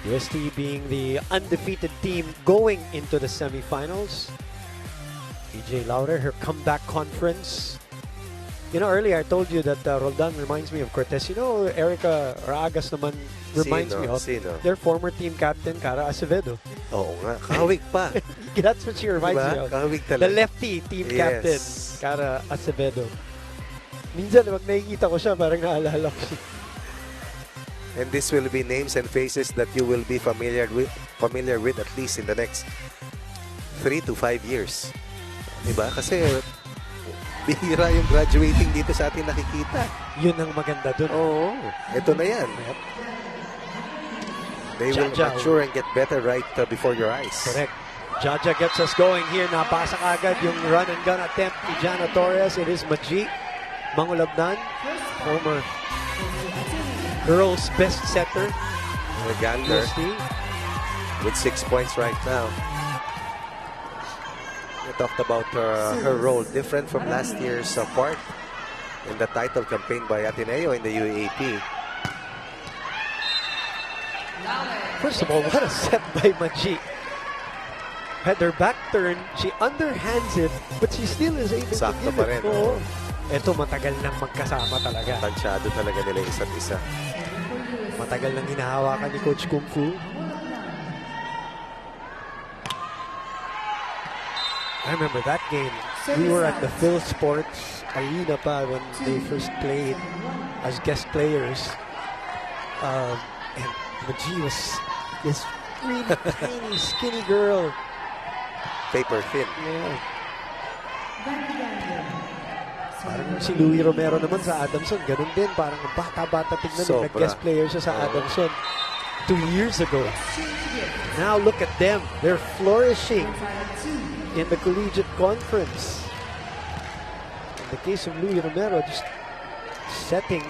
UST being the undefeated team going into the semifinals. EJ Lauder, her comeback conference. You know, earlier I told you that Roldan reminds me of Cortez. You know, Erica Ragas naman reminds me of their former team captain, Cara Acevedo. Oo nga, kahawig pa. That's what she reminds me of. Kahawig talaga. The lefty team captain, Cara Acevedo. Minsan, pag nakikita ko siya, parang naalala ko siya. And this will be names and faces that you will be familiar with at least in the next 3 to 5 years. Diba? Kasi bihira yung graduating dito sa atin nakikita. Yun ang maganda dun. Oo. Ito na yan. Yep. They will mature and get better right before your eyes. Correct. Jaja gets us going here. Napasa agad yung run and gun attempt ni Jana Torres. It is Maji Mangulabnan, former girls' best setter. Gander with 6 points right now. We talked about her role, different from last year's part in the title campaign by Ateneo in the UAP. First of all, what a set by Maji. Had her back turned, she underhands it, but she still is able to give it. Oh. Ito, matagal nang magkasama talaga. Tansyado talaga nila isa't isa. Matagal nang hinahawakan ni Coach Kung Fu. I remember that game. We were at the Phil Sports Arena pa when they first played as guest players. And Maji was this really tiny, skinny girl. Paper thin. Yeah. Parang si Louie Romero naman sa Adamson, ganun din. Parang bata-bata tignan nung nag-guest player siya sa Adamson 2 years ago. Now look at them. They're flourishing in the collegiate conference. In the case of Louie Romero, just setting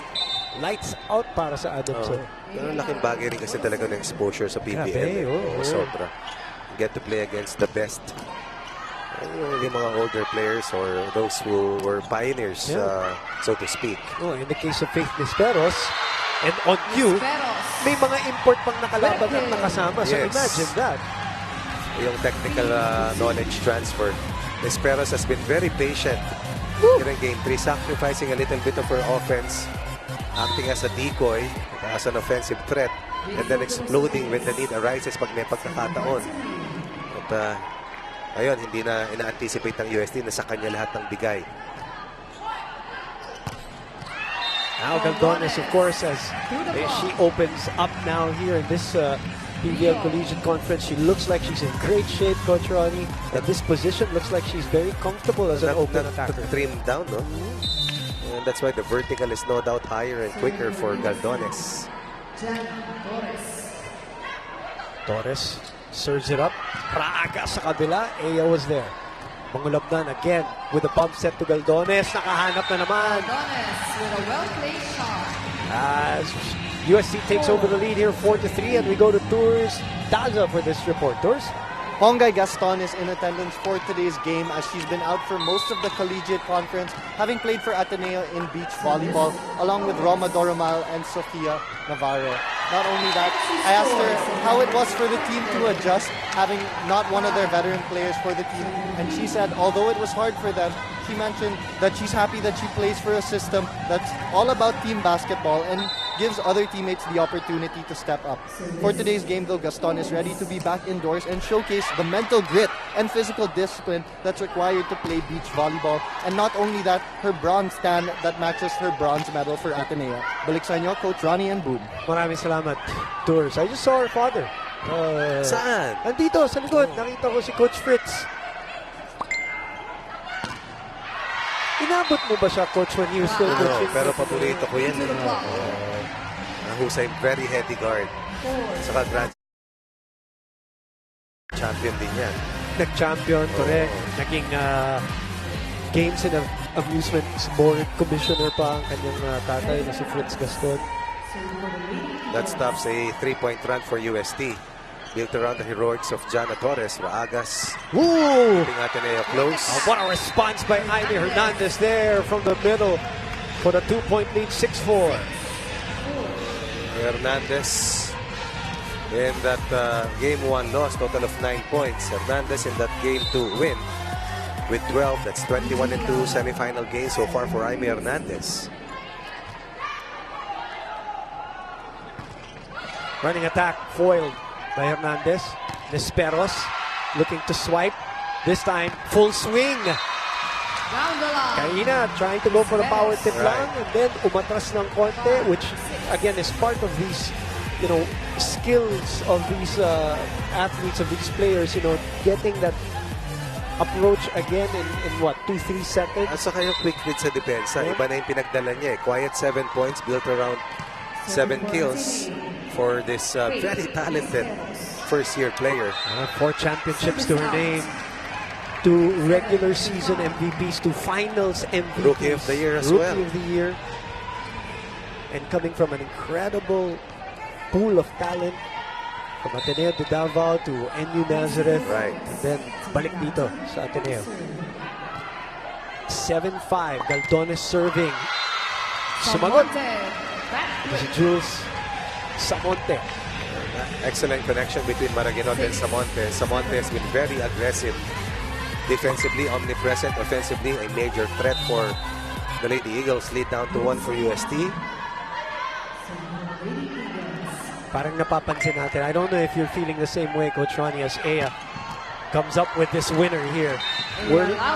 lights out para sa Adamson. Pero laking bagay rin kasi talaga ng exposure sa PBL. Sobra. You get to play against the best. Yung mga older players or those who were pioneers, so to speak. Oh, in the case of Faith Nisperos, and on cue, may mga import pang nakalaban at nakasama. So imagine that. Yung technical knowledge transfer. Nisperos has been very patient during Game 3, sacrificing a little bit of her offense, acting as a decoy, as an offensive threat, and then exploding when the need arises pag may pagkakataon. At ayun, hindi na ina-anticipate ng UST na sa kanya lahat ng bigay. Now Galdones, of course, as she opens up now here in this PBL Collegiate Conference, she looks like she's in great shape, Coach Ronnie. At this position, looks like she's very comfortable as an open attacker. Trimmed down, no? And that's why the vertical is no doubt higher and quicker for Galdones. Torres serves it up. Praga sa kabila. Aya was there. Mangulabnan again with a bump set to Galdones. Nakahanap na naman. Galdones with a well-played shot. As USC takes over the lead here 4-3, and we go to Tours Daza for this report. Tours? Hongay Gaston is in attendance for today's game as she's been out for most of the collegiate conference, having played for Ateneo in beach volleyball, along with Roma Doromal and Sofia Navarro. Not only that, I asked her how it was for the team to adjust, having not one of their veteran players for the team. And she said, although it was hard for them, she mentioned that she's happy that she plays for a system that's all about team basketball and gives other teammates the opportunity to step up. For today's game, though, Gaston is ready to be back indoors and showcase the mental grit and physical discipline that's required to play beach volleyball. And not only that, her bronze stand that matches her bronze medal for Ateneo. Balik sa inyo, Coach Ronnie and Boom. Maraming salamat, Tours. I just saw her father. Saan? Andito, sa likod. Nakita ko si Coach Fritz. Inabot mo ba siya, Coach, when you still coaching? Pero paborito ko yan. Nahusay, very heavy guard. Saka grand champion din yan. Nag-champion, correct. Naging Games and Amusements Board Commissioner pa ang kanyang tatay na si Fritz Gaston. That stops a 3-point run for UST. Built around the heroics of Jana Torres, Raagas. Woo! Keeping Ateneo close. What a response by Jaime Hernandez there from the middle for the 2-point lead, 6-4. Hernandez in that game 1 loss, total of 9 points. Hernandez in that game 2 win with 12. That's 21-2 semifinal game so far for Jaime Hernandez. Running attack foiled by Hernandez. Nesperos looking to swipe. This time, full swing. Down the line. Karina trying to go for a power tip Right. lang, and then umatras ng konti, which again is part of these, skills of these athletes, of these players, getting that approach again in what, 2-3 seconds? At saka yung quick read sa depensa, iba na yung pinagdala niya. Quiet 7 points, built around 7 kills for this very talented first-year player. 4 championships to her name, 2 regular season MVPs, 2 finals MVPs. Rookie of the year as well. Rookie of the year. And coming from an incredible pool of talent, from Ateneo to Davao to NU Nazareth. Right. And then balik dito sa Ateneo. 7-5, Galdones serving. Sumagot. Si Jules Samonte. Excellent connection between Maraguinot and Samonte. Samonte has been very aggressive. Defensively omnipresent, offensively a major threat for the Lady Eagles. Lead down to 1 for UST. Parang napapansin natin. I don't know if you're feeling the same way, Coach Ronnie, as Ea comes up with this winner here.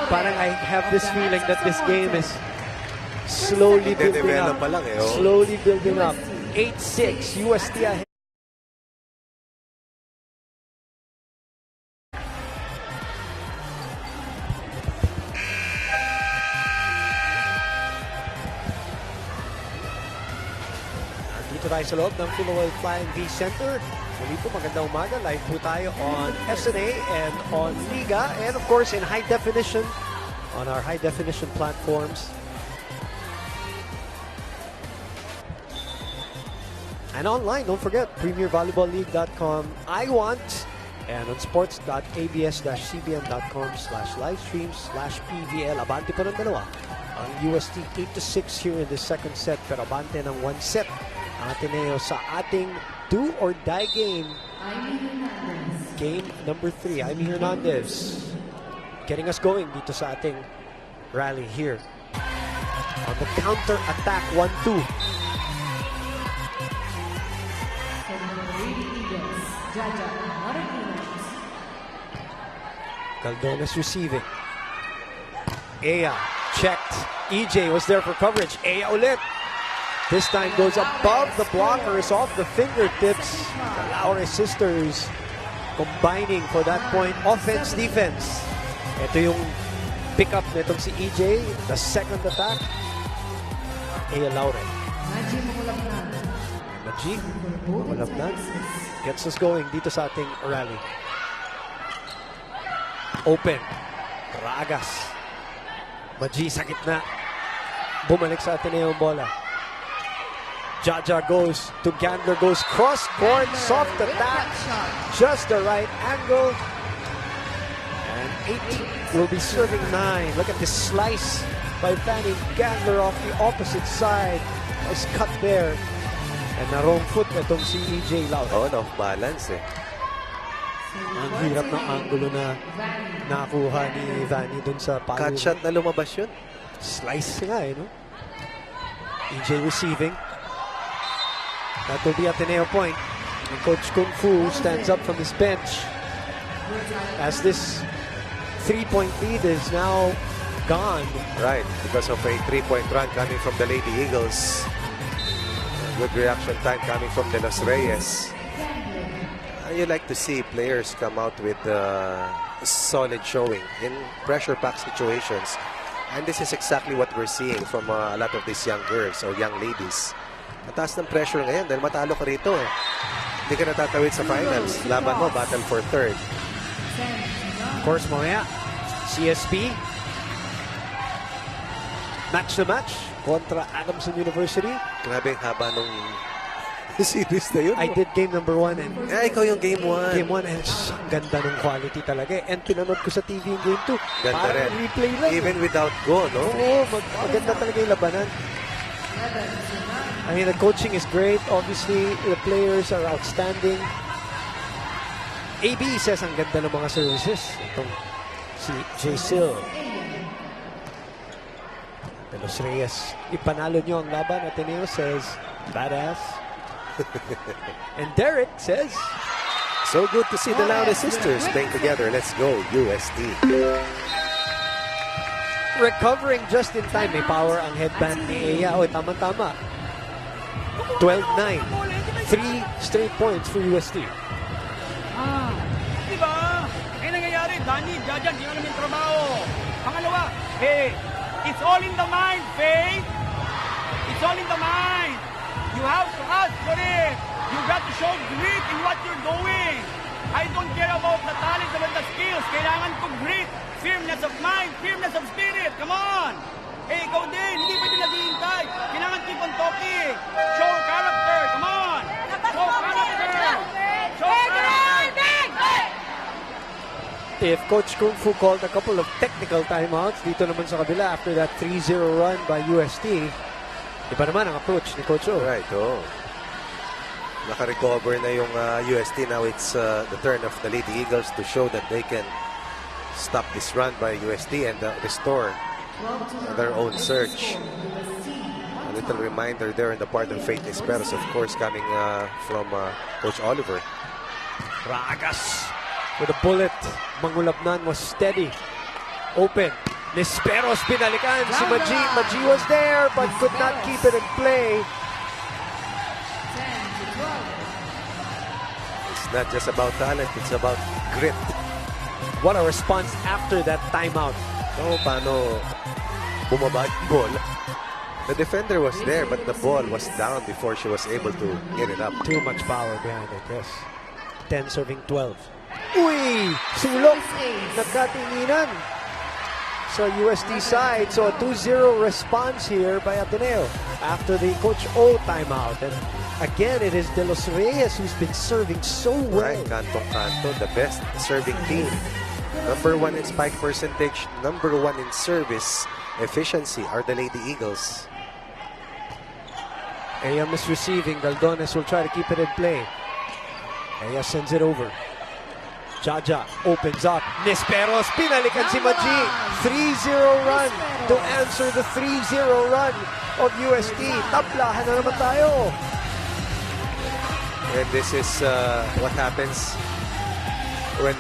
Parang I have this feeling that this game is slowly building up. Pa lang eh, oh. Slowly building up. 8-6, UST ahead. Dito tayo sa loob ng Philoel Flying V Center. Muli po, magandang umaga. Live po tayo on SNA and on Liga. And of course, in high definition, on our high definition platforms. And online, don't forget, premiervolleyballleague.com, iWant, and on sports.abs-cbn.com/livestreams/PVL. Abante po ng dalawa. Ang UST 8-6 here in the second set, pero abante ng 1 set. Ateneo sa ating do or die game. Game number 3. Jaime Hernandez getting us going dito sa ating rally here. On the counter attack, 1-2. Galdones receiving. Ea checked. EJ was there for coverage. Ea ulit. This time goes above the blockers, off the fingertips. The Laure sisters combining for that point. Offense, defense. Ito yung pick-up nitong si EJ. The second attack. Ea Laure. Maji Maulapnan gets us going dito sa ating rally. Open. Ragas. Maji sa gitna. Bumalik sa Ateneo ang bola. Jaja goes to Gandler, goes cross court, soft attack, just the right angle. And 8 will be serving 9. Look at this slice by Fanny Gandler off the opposite side. Nice cut there. And na wrong foot itong si EJ Laure. Oh, no, balance eh. Ang hirap ng angulo na nakuha ni Vanny dun sa palo. Cut shot na lumabas yun. Slice nga eh, no? EJ receiving. That will be Ateneo point. And Coach Kung Fu stands up from his bench as this 3-point lead is now gone. Right, because of a 3-point run coming from the Lady Eagles. Good reaction time coming from De Los Reyes. You like to see players come out with solid showing in pressure-packed situations. And this is exactly what we're seeing from a lot of these young girls or young ladies. Mataas ng pressure ngayon dahil matalo ka rito eh. Hindi ka natatawid sa finals. Laban mo, battle for third. Of course, mamaya, CSP. Match to match kontra Adamson University. Grabe ang haba nung series na yun. I did game number 1 and ikaw yung game 1. Game 1 and ang ganda ng quality talaga. And pinanood ko sa TV yung game 2. Ganda rin. Replay lang. Even without go, no? Oo, maganda talaga yung labanan. I mean, the coaching is great. Obviously, the players are outstanding. AB says ang ganda ng mga services. Itong si J-Sil. De Los Reyes, ipanalo nyo ang laban. Ateneo says, badass. And Derek says, so good to see the Laure sisters playing together. Let's go, UST. Recovering just in time. May power ang headband ni Eya. Tama-tama. 12-9. 3 straight points for UST. Diba? Ay nangyayari, Danny, Jajan, di naman yung trabaho. Pangalawa, it's all in the mind, Faith. It's all in the mind. You have to ask for it. You got to show grit in what you're doing. I don't care about the talent, about the skills. Kailangan ko grit, firmness of mind, firmness of spirit. Come on. Ikaw din, hindi pwede naghihintay. Kailangan keep on talking. Show character. Come on. Show character. Show character. If Coach Kung Fu called a couple of technical timeouts dito naman sa kabila after that 3-0 run by UST, iba naman ang approach ni Coach O. Right, naka-recover na yung UST. Now it's the turn of the Lady Eagles to show that they can stop this run by UST and restore their own surge. A little reminder there in the part of Faith Nisperos, of course, coming from Coach Oliver. Ragas with a bullet. Mangulapnan was steady. Open. Nisperos binalikan. Si Maji. Maji was there but could not keep it in play. It's not just about talent, it's about grit. What a response after that timeout. So, paano bumaba yung ball? The defender was there, but the ball was down before she was able to get it up. Too much power behind it, yes. 10 serving 12. Uy! Sulok! Nagkatinginan sa UST side. So a 2-0 response here by Ateneo after the Coach O timeout. And again, it is De Los Reyes who's been serving so well. Right, Canto, the best serving team. Number 1 in spike percentage, number 1 in service efficiency are the Lady Eagles. Eya misreceiving. Galdones will try to keep it in play. Eya sends it over. Jaja opens up. Nisperos, pinalikan si Maji. 3-0 run to answer the 3-0 run of UST. Tablahan na naman tayo. And this is what happens when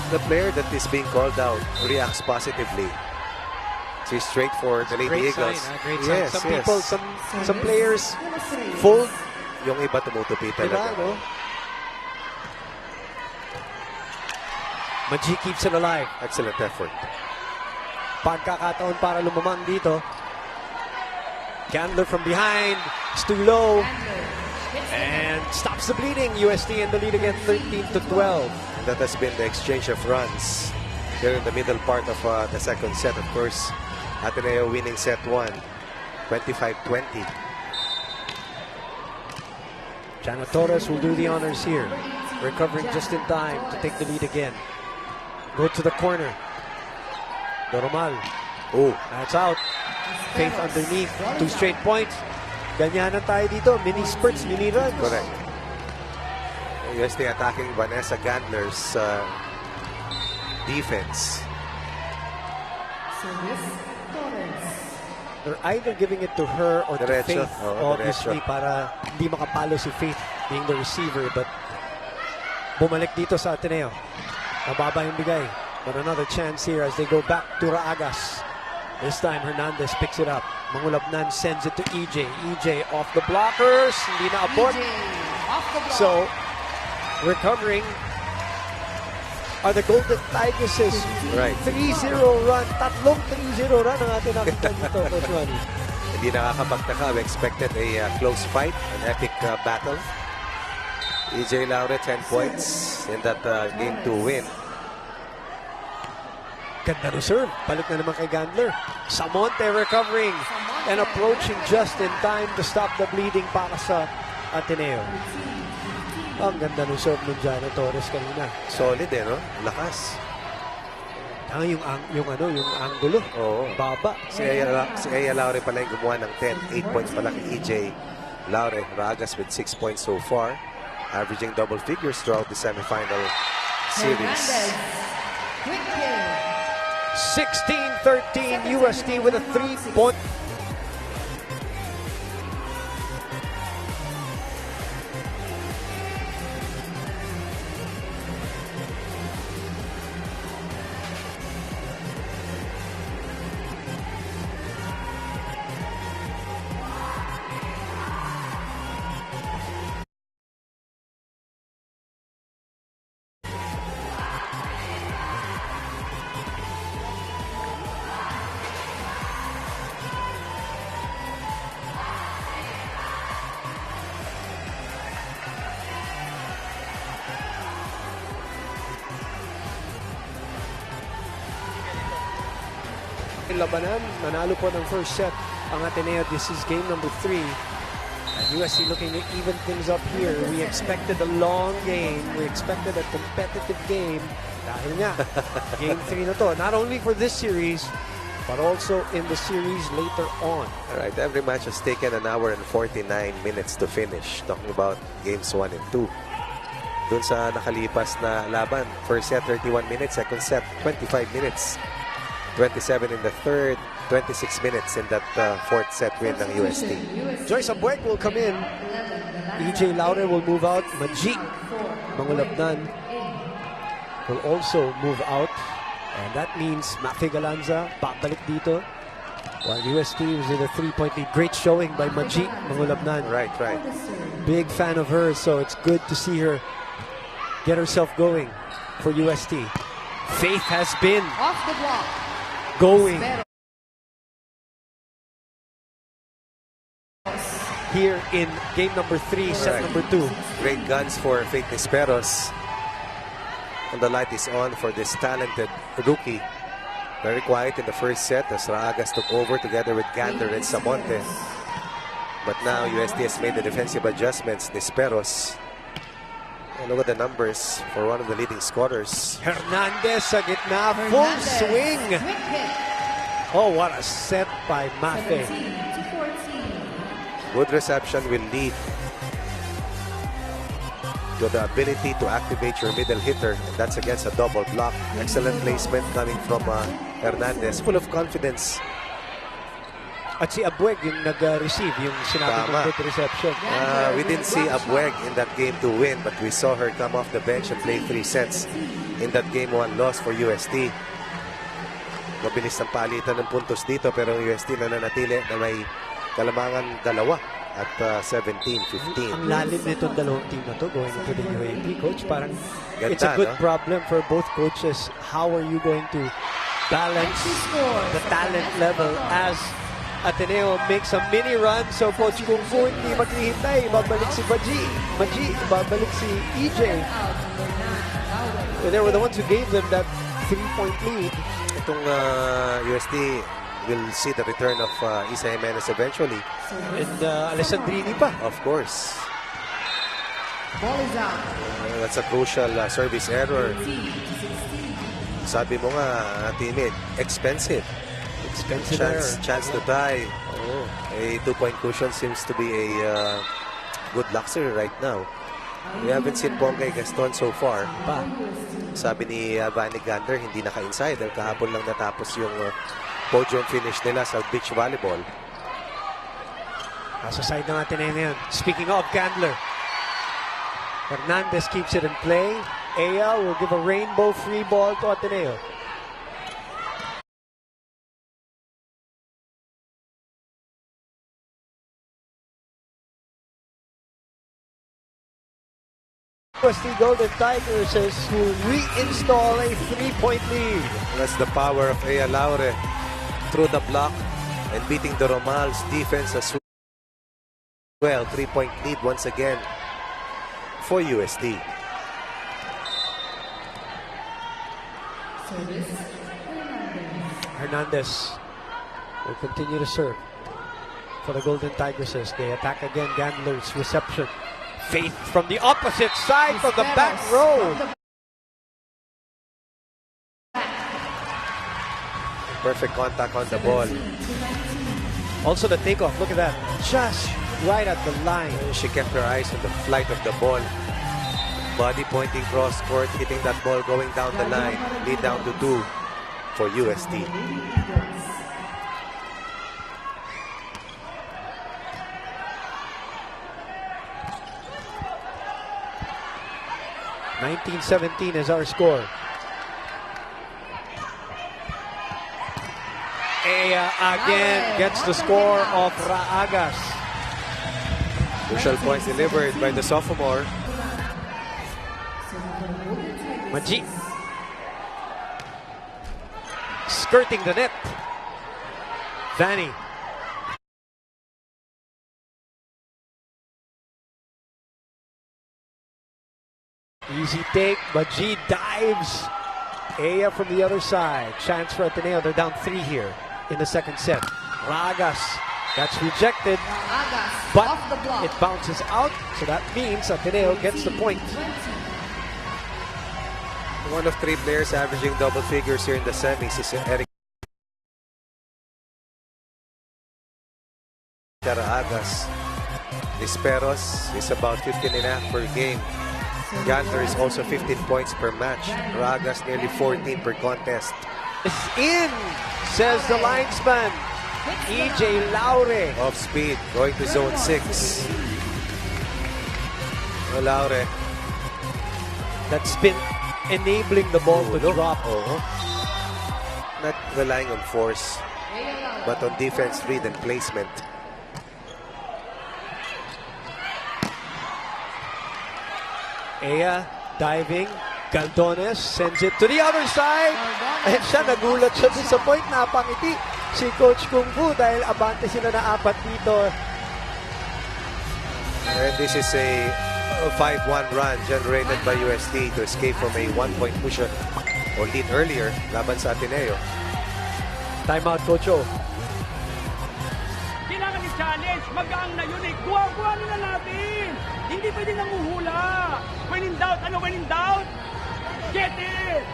the player that is being called out reacts positively. She's straight for the Lady Eagles. Great sign. Yes, Some yes. people, some players fold. Yung iba tumutupi talaga. Diba, no? Maji keeps it alive. Excellent effort. Pagkakataon para lumamang dito. Candler from behind. It's too low. And stops the bleeding. UST in the lead again, 13-12. And that has been the exchange of runs here in the middle part of the second set. Of course, Ateneo winning set 1, 25-20. Jana Torres will do the honors here. Recovering just in time to take the lead again. Go to the corner. Doromal. Oh, That's out. Faith underneath. 2 straight points. Ganyanan tayo dito. Mini spurts, mini runs. correct. UST attacking Vanessa Gandler's defense. They're either giving it to her or to Diretso. Faith. Oo, Obviously, diretso. para hindi makapalo si Faith being the receiver. But bumalik dito sa Ateneo. Mababa yung bigay. But another chance here as they go back to Raagas. This time, Hernandez picks it up. Mangulabnan sends it to EJ. EJ off the blockers. Hindi na abot. So, recovering are the Golden Tigresses. Right. 3-0 run. Tatlong 3-0 run ang atin nakita dito, Coach Manny. Hindi nakakapagtaka. We expected a close fight, an epic battle. EJ Laure, 10 points in that game to win. Ganda no serve. Balik na naman kay Gandler. Samonte recovering and approaching just in time to stop the bleeding para sa Ateneo. Ang ganda no serve ng Jana Torres kanina. Solid no? Lakas. Yung angulo. Oo. Baba. Si Aya Laure pala yung gumawa ng 10. 8 points pala kay EJ Laure. Ragas with 6 points so far. averaging double figures throughout the semifinal series. 16-13 UST with a 3-point. Labanan, nanalo po ng first set ang Ateneo. This is game number 3. And UST looking to even things up here. We expected a long game. We expected a competitive game. Dahil nga, game 3 na to. Not only for this series, but also in the series later on. Alright, every match has taken an hour and 49 minutes to finish. Talking about games 1 and 2. Dun sa nakalipas na laban, first set 31 minutes, second set 25 minutes. 27 in the third, 26 minutes in that fourth set win ng UST. Joyce Abueg will come in. EJ Laure will move out. Majik Mangulabnan will also move out. And that means Mafe Galanza babalik dito. While UST was in a 3-point lead. Great showing by Majik Mangulabnan. Right. Big fan of hers, so it's good to see her get herself going for UST. Faith has been Off the block. going here in game number 3, set number 2. Great guns for Faith Nisperos. And the light is on for this talented rookie. Very quiet in the first set as Raagas took over together with Gander and Samonte. But now UST has made the defensive adjustments. Nisperos. And look at the numbers for one of the leading scorers. Hernandez sa gitna, full swing. Oh, what a set by Mafe. Good reception will lead to the ability to activate your middle hitter. And that's against a double block. Excellent placement coming from Hernandez. Full of confidence. At si Abueg yung nag-receive, yung sinabi kong good reception. We didn't see Abueg in that game to win, but we saw her come off the bench and play 3 sets in that game 1 loss for UST. Mabilis ng palitan ng puntos dito, pero UST na nanatili na may kalamangan 2 at 17-15. Ang lalim nitong dalawang team na to going into the UAP, Coach. Parang ganda, it's a good no? problem for both coaches. How are you going to balance the talent level as Ateneo makes a mini run? So Coach Kung Fu hindi maghihintay. Babalik si Maji, babalik si EJ. They were the ones who gave them that 3-point lead. Itong UST will see the return of Isa Jimenez eventually. And Alessandrini pa. Of course. Ball is out. That's a crucial service error. Sabi mo nga, timid, expensive. Expensive error. Chance to tie. Oh. A 2-point cushion seems to be a good luxury right now. We haven't seen Pongay Gaston so far. Pa. Sabi ni Vanny Gander, hindi naka-inside dahil kahapon lang natapos yung podium finish nila sa beach volleyball. Nasa side ng Ateneo yan. Speaking of Gandler, Hernandez keeps it in play. Aya will give a rainbow free ball to Ateneo. UST Golden Tigers will reinstall a 3-point lead. That's the power of Aya Laure through the block and beating the Romal's defense as well. 3-point lead once again for UST. Hernandez will continue to serve for the Golden Tigers as they attack again. Gandler's reception. Faith from the opposite side, from the back row. Perfect contact on the ball. Also the takeoff, look at that. Just right at the line. She kept her eyes on the flight of the ball. Body pointing cross court, hitting that ball going down the line. Lead down to 2 for UST. (19-17) is our score. Ea again gets the score of Raagas. Crucial point delivered by the sophomore. Maji skirting the net. Vanny. Easy take. Maji dives. Ea from the other side. Chance for Ateneo. They're down 3 here in the second set. Ragas. That's rejected. Agas But off the block. it bounces out. So that means Ateneo gets the point. One of 3 players averaging double figures here in the semis is Eric Raagas. Disperos is about 15.5 per game. Ganter is also 15 points per match. Raagas nearly 14 per contest. It's in, says the linesman. EJ Laure. Off speed, going to zone 6. Laure. That's been enabling the ball to drop. Not relying on force, but on defense read and placement. Ea diving. Galdones sends it to the other side. And siya nagulat siya dun sa point. Napangiti si Coach Kung Fu dahil abante sila na 4 dito. And this is a 5-1 run generated by UST to escape from a 1-point push or lead earlier laban sa Ateneo. Timeout, Coach O. Kailangan i-challenge. Magaang na yun eh. Kuha nila natin. Hindi pwede nanguhula. When in doubt, when in doubt? Get it!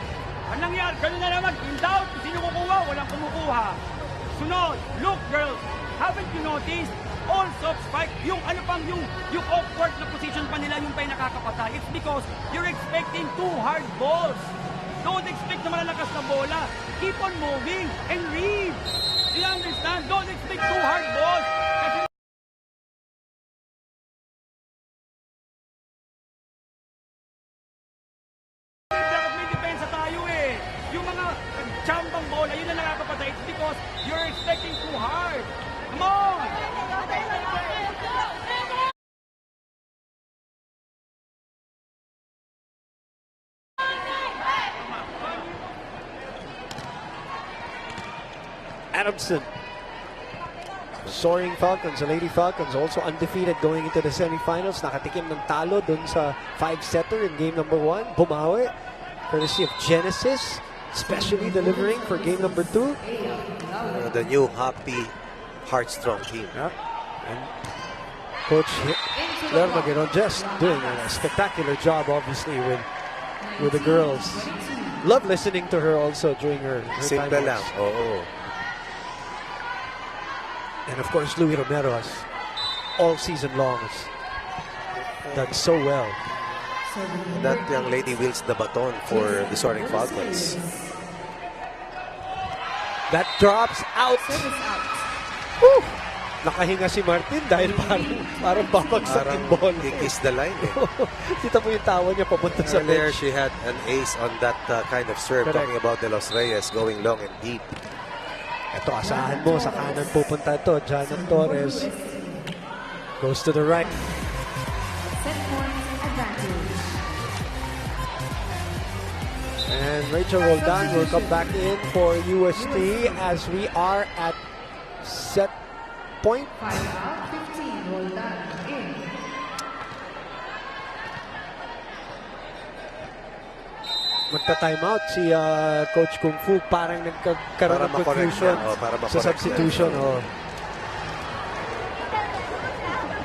Ang nangyari, ganun na naman. In doubt, kung sino kukuha, walang kumukuha. Sunod, look girls, haven't you noticed? All soft spike, yung awkward na position pa nila, yung pa yung nakakapatay. It's because you're expecting 2 hard balls. Don't expect na malalakas na bola. Keep on moving and read. Do you understand? Don't expect 2 hard balls. Kasi may depensa tayo eh. Yung mga chambang bola, yun na nakakapatay. It's because you're expecting too hard. Come on! Adamson. Soaring Falcons, the Lady Falcons, also undefeated going into the semifinals. Nakatikim ng talo dun sa 5-setter in game number 1. Bumawi, courtesy of Genesis, especially delivering for game number 2. The new happy, heartstrong team. Yeah. And Coach Lerma Guerrero just doing a spectacular job, obviously, with the girls. Love listening to her also during her Simple time lang. outs. Oo. And of course, Louis Romero has all season long done so well. That young lady wields the baton for the Soaring Falcons. That drops out. Woo! Nakahinga si Martin dahil parang babagsak yung ball. He kissed the line eh. Kita mo yung tawa niya papunta sa Earlier, bench. she had an ace on that kind of serve. Correct. Talking about De Los Reyes going long and deep. Ito, asahan mo, sa kanan pupunta ito. Janet Torres goes to the right. Set point advantage. And Rachel Roldan will come back in for UST as we are at set point. 5 out, 15. Roll that in. Magta-timeout si Coach Kung Fu. Parang nagkaroon ng confusion para sa substitution. Oh.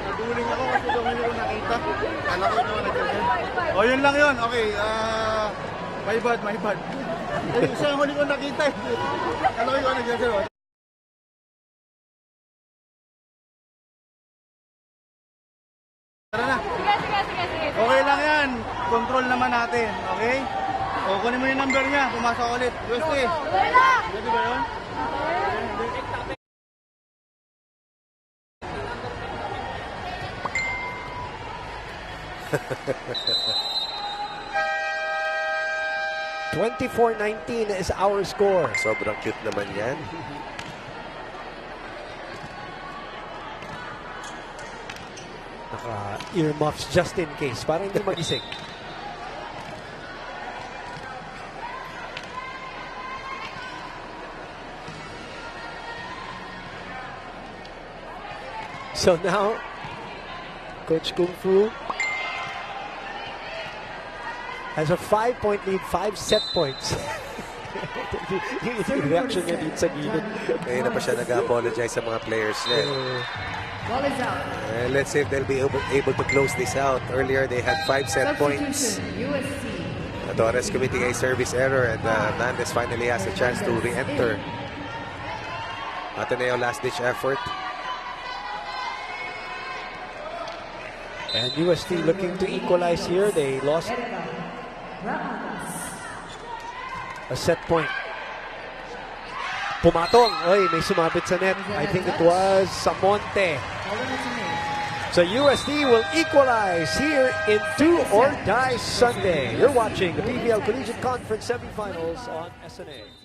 Naduling ako kasi doon hindi ko nakita. Kala ko naman nag-send. O yun lang yun. Okay. My bad. Eh, siya yung huli ko nakita eh. Kala ko yung nag-send. Tara na. Sige. Okay lang yan. i-control naman natin, okay? O, kunin mo yung number niya, pumasok ulit. UST. Pwede ba yun? Hindi. 24-19 is our score. Sobrang cute naman yan. Naka-earmuffs just in case, para hindi magising. So now, Coach Kung Fu has a 5-point lead, 5 set points. Yung reaction niya dito sa gilid. Kaya na pa siya nag-apologize sa mga players niya. Ball is out. Let's see if they'll be able to close this out. Earlier, they had 5 set points. Substitution, UST. Torres committing a service error, and Hernandez finally has a chance to re-enter. Ateneo last-ditch effort. And UST looking to equalize here. They lost a set point. Pumatong. Ay, may sumabit sa net. I think it was Samonte. So UST will equalize here in Do or Die Sunday. You're watching the PBL Collegiate Conference semifinals on SNA.